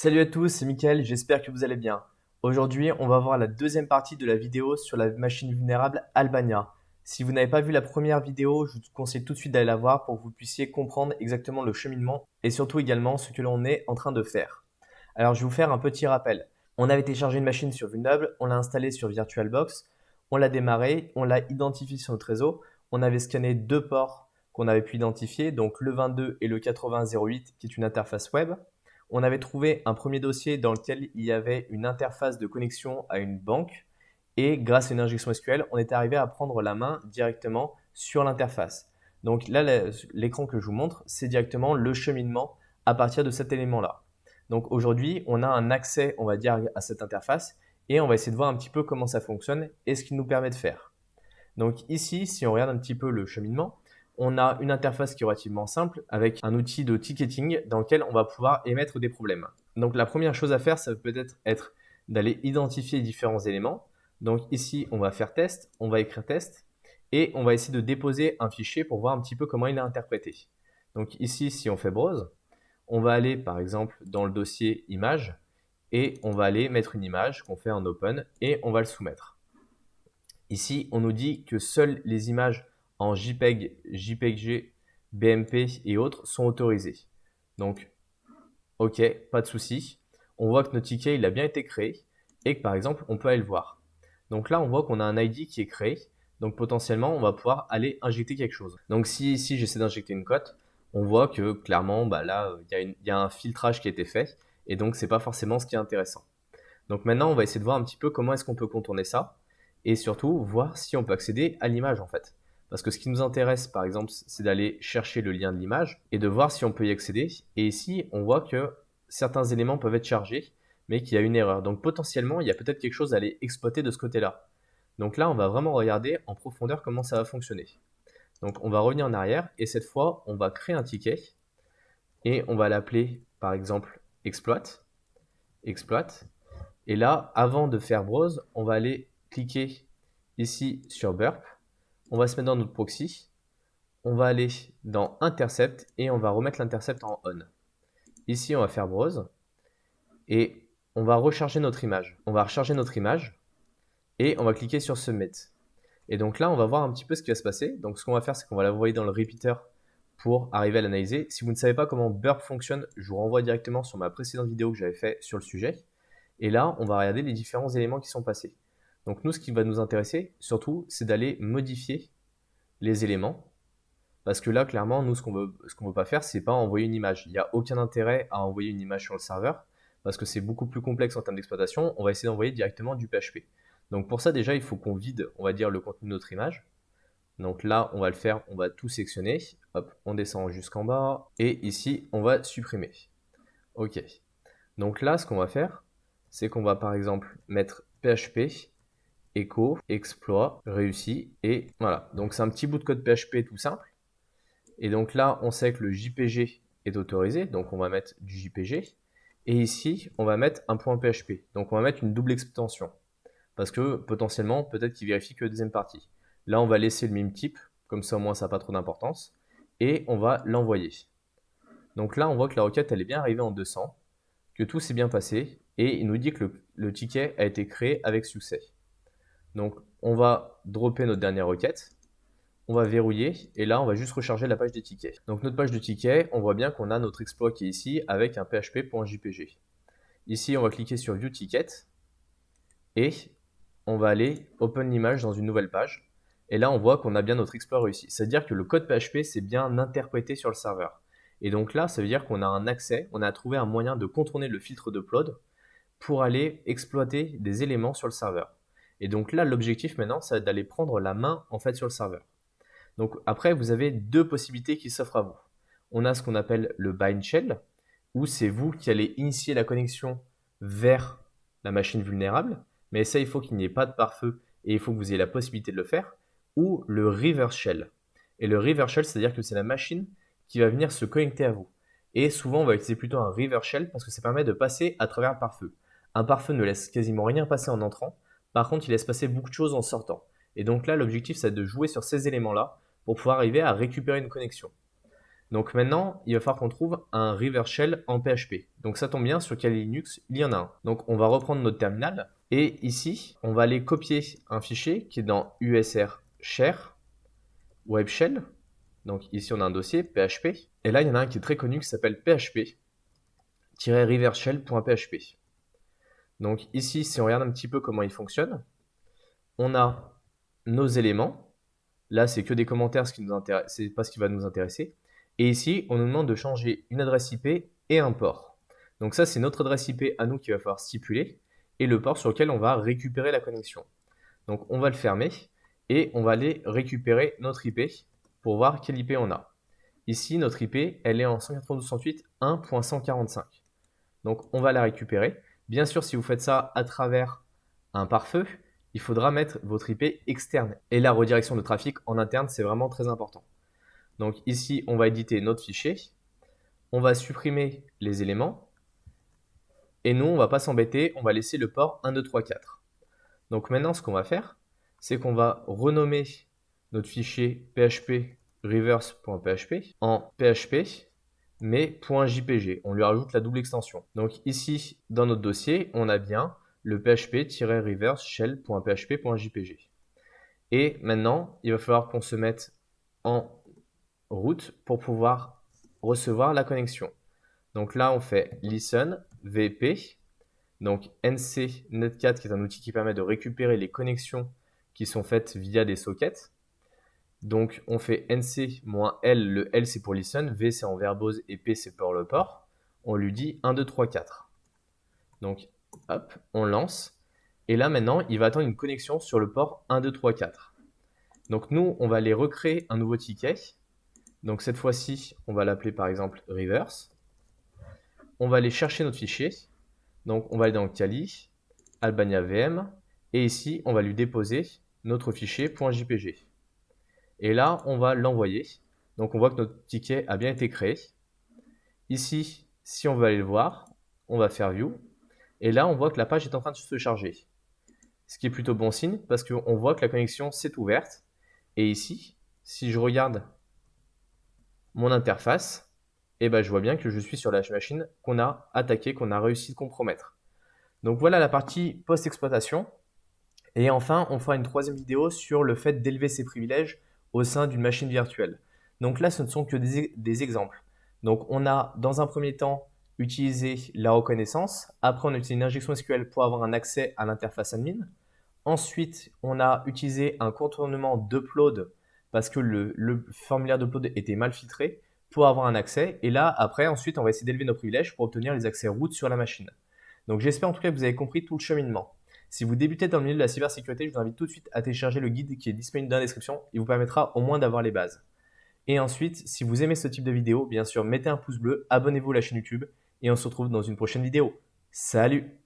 Salut à tous, c'est Mickaël, j'espère que vous allez bien. Aujourd'hui, on va voir la deuxième partie de la vidéo sur la machine vulnérable Albania. Si vous n'avez pas vu la première vidéo, je vous conseille tout de suite d'aller la voir pour que vous puissiez comprendre exactement le cheminement et surtout également ce que l'on est en train de faire. Alors, je vais vous faire un petit rappel. On avait téléchargé une machine sur Vulnable, on l'a installée sur VirtualBox, on l'a démarré, on l'a identifié sur notre réseau, on avait scanné deux ports qu'on avait pu identifier, donc le 22 et le 8008 qui est une interface web. On avait trouvé un premier dossier dans lequel il y avait une interface de connexion à une banque et grâce à une injection SQL, on était arrivé à prendre la main directement sur l'interface. Donc là, l'écran que je vous montre, c'est directement le cheminement à partir de cet élément-là. Donc aujourd'hui, on a un accès, on va dire, à cette interface et on va essayer de voir un petit peu comment ça fonctionne et ce qu'il nous permet de faire. Donc ici, si on regarde un petit peu le cheminement, on a une interface qui est relativement simple avec un outil de ticketing dans lequel on va pouvoir émettre des problèmes. Donc la première chose à faire, ça peut peut-être être d'aller identifier les différents éléments. Donc ici, on va faire test, on va écrire test et on va essayer de déposer un fichier pour voir un petit peu comment il est interprété. Donc ici, si on fait browse, on va aller par exemple dans le dossier image et on va aller mettre une image qu'on fait en open et on va le soumettre. Ici, on nous dit que seules les images en JPEG, JPEG-G, BMP et autres sont autorisées. Donc, OK, pas de souci. On voit que notre ticket il a bien été créé et que par exemple, on peut aller le voir. Donc là, on voit qu'on a un ID qui est créé. Donc potentiellement, on va pouvoir aller injecter quelque chose. Donc si ici, j'essaie d'injecter une cote, on voit que clairement, bah là, il y a un filtrage qui a été fait et donc c'est pas forcément ce qui est intéressant. Donc maintenant, on va essayer de voir un petit peu comment est-ce qu'on peut contourner ça et surtout voir si on peut accéder à l'image en fait. Parce que ce qui nous intéresse, par exemple, c'est d'aller chercher le lien de l'image et de voir si on peut y accéder. Et ici, on voit que certains éléments peuvent être chargés, mais qu'il y a une erreur. Donc potentiellement, il y a peut-être quelque chose à aller exploiter de ce côté-là. Donc là, on va vraiment regarder en profondeur comment ça va fonctionner. Donc on va revenir en arrière et cette fois, on va créer un ticket et on va l'appeler par exemple exploit. Exploit. Et là, avant de faire browse, on va aller cliquer ici sur burp. On va se mettre dans notre proxy. On va aller dans intercept et on va remettre l'intercept en on. Ici, on va faire browse et on va recharger notre image. On va recharger notre image et on va cliquer sur submit. Et donc là, on va voir un petit peu ce qui va se passer. Donc ce qu'on va faire, c'est qu'on va l'envoyer dans le repeater pour arriver à l'analyser. Si vous ne savez pas comment burp fonctionne, je vous renvoie directement sur ma précédente vidéo que j'avais fait sur le sujet. Et là, on va regarder les différents éléments qui sont passés. Donc nous, ce qui va nous intéresser, surtout, c'est d'aller modifier les éléments. Parce que là, clairement, nous, ce qu'on veut pas faire, c'est pas envoyer une image. Il n'y a aucun intérêt à envoyer une image sur le serveur, parce que c'est beaucoup plus complexe en termes d'exploitation. On va essayer d'envoyer directement du PHP. Donc pour ça, déjà, il faut qu'on vide, on va dire, le contenu de notre image. Donc là, on va le faire, on va tout sectionner. Hop, on descend jusqu'en bas. Et ici, on va supprimer. OK. Donc là, ce qu'on va faire, c'est qu'on va par exemple mettre PHP, echo, exploit, réussi, et voilà. Donc c'est un petit bout de code PHP tout simple. Et donc là, on sait que le JPG est autorisé, donc on va mettre du JPG. Et ici, on va mettre un point PHP. Donc on va mettre une double extension. Parce que potentiellement, peut-être qu'il vérifie que la deuxième partie. Là, on va laisser le même type, comme ça au moins ça n'a pas trop d'importance. Et on va l'envoyer. Donc là, on voit que la requête, elle est bien arrivée en 200, que tout s'est bien passé, et il nous dit que le ticket a été créé avec succès. Donc on va dropper notre dernière requête, on va verrouiller, et là on va juste recharger la page des tickets. Donc notre page de tickets, on voit bien qu'on a notre exploit qui est ici avec un php.jpg. Ici on va cliquer sur View Ticket, et on va aller open l'image dans une nouvelle page, et là on voit qu'on a bien notre exploit réussi. C'est-à-dire que le code PHP s'est bien interprété sur le serveur. Et donc là, ça veut dire qu'on a un accès, on a trouvé un moyen de contourner le filtre d'upload pour aller exploiter des éléments sur le serveur. Et donc là, l'objectif maintenant, c'est d'aller prendre la main en fait sur le serveur. Donc après, vous avez deux possibilités qui s'offrent à vous. On a ce qu'on appelle le bind shell, où c'est vous qui allez initier la connexion vers la machine vulnérable, mais ça, il faut qu'il n'y ait pas de pare-feu et il faut que vous ayez la possibilité de le faire, ou le reverse shell. Et le reverse shell, c'est-à-dire que c'est la machine qui va venir se connecter à vous. Et souvent, on va utiliser plutôt un reverse shell parce que ça permet de passer à travers le pare-feu. Un pare-feu ne laisse quasiment rien passer en entrant, par contre, il laisse passer beaucoup de choses en sortant. Et donc là, l'objectif, c'est de jouer sur ces éléments-là pour pouvoir arriver à récupérer une connexion. Donc maintenant, il va falloir qu'on trouve un reverse shell en PHP. Donc ça tombe bien, sur Kali Linux, il y en a un. Donc on va reprendre notre terminal et ici, on va aller copier un fichier qui est dans usr share web shell. Donc ici, on a un dossier PHP. Et là, il y en a un qui est très connu qui s'appelle php-reverseshell.php. Donc ici, si on regarde un petit peu comment il fonctionne, on a nos éléments. Là, c'est que des commentaires, ce qui nous intéresse, c'est pas ce qui va nous intéresser. Et ici, on nous demande de changer une adresse IP et un port. Donc ça, c'est notre adresse IP à nous qu'il va falloir stipuler et le port sur lequel on va récupérer la connexion. Donc on va le fermer et on va aller récupérer notre IP pour voir quelle IP on a. Ici, notre IP, elle est en 192.168.1.145. Donc on va la récupérer. Bien sûr, si vous faites ça à travers un pare-feu, il faudra mettre votre IP externe. Et la redirection de trafic en interne, c'est vraiment très important. Donc ici, on va éditer notre fichier. On va supprimer les éléments. Et nous, on ne va pas s'embêter, on va laisser le port 1, 2, 3, 4. Donc maintenant, ce qu'on va faire, c'est qu'on va renommer notre fichier php reverse.php en php mais .jpg. On lui rajoute la double extension. Donc ici, dans notre dossier, on a bien le php-reverse shell.php.jpg. Et maintenant, il va falloir qu'on se mette en route pour pouvoir recevoir la connexion. Donc là, on fait listen vp, donc nc netcat qui est un outil qui permet de récupérer les connexions qui sont faites via des sockets. Donc on fait nc-l, le L c'est pour listen, V c'est en verbose et P c'est pour le port. On lui dit 1, 2, 3, 4. Donc hop, on lance. Et là maintenant, il va attendre une connexion sur le port 1, 2, 3, 4. Donc nous, on va aller recréer un nouveau ticket. Donc cette fois-ci, on va l'appeler par exemple reverse. On va aller chercher notre fichier. Donc on va aller dans Kali, Albania VM. Et ici, on va lui déposer notre fichier .jpg. Et là, on va l'envoyer. Donc on voit que notre ticket a bien été créé. Ici, si on veut aller le voir, on va faire View. Et là, on voit que la page est en train de se charger. Ce qui est plutôt bon signe parce qu'on voit que la connexion s'est ouverte. Et ici, si je regarde mon interface, eh ben, je vois bien que je suis sur la machine qu'on a attaquée, qu'on a réussi de compromettre. Donc voilà la partie post-exploitation. Et enfin, on fera une troisième vidéo sur le fait d'élever ses privilèges au sein d'une machine virtuelle. Donc là, ce ne sont que des exemples. Donc on a dans un premier temps utilisé la reconnaissance. Après, on a utilisé une injection SQL pour avoir un accès à l'interface admin. Ensuite, on a utilisé un contournement d'upload parce que le formulaire d'upload était mal filtré pour avoir un accès. Et là, après, ensuite, on va essayer d'élever nos privilèges pour obtenir les accès root sur la machine. Donc j'espère en tout cas que vous avez compris tout le cheminement. Si vous débutez dans le milieu de la cybersécurité, je vous invite tout de suite à télécharger le guide qui est disponible dans la description. Il vous permettra au moins d'avoir les bases. Et ensuite, si vous aimez ce type de vidéo, bien sûr, mettez un pouce bleu, abonnez-vous à la chaîne YouTube et on se retrouve dans une prochaine vidéo. Salut!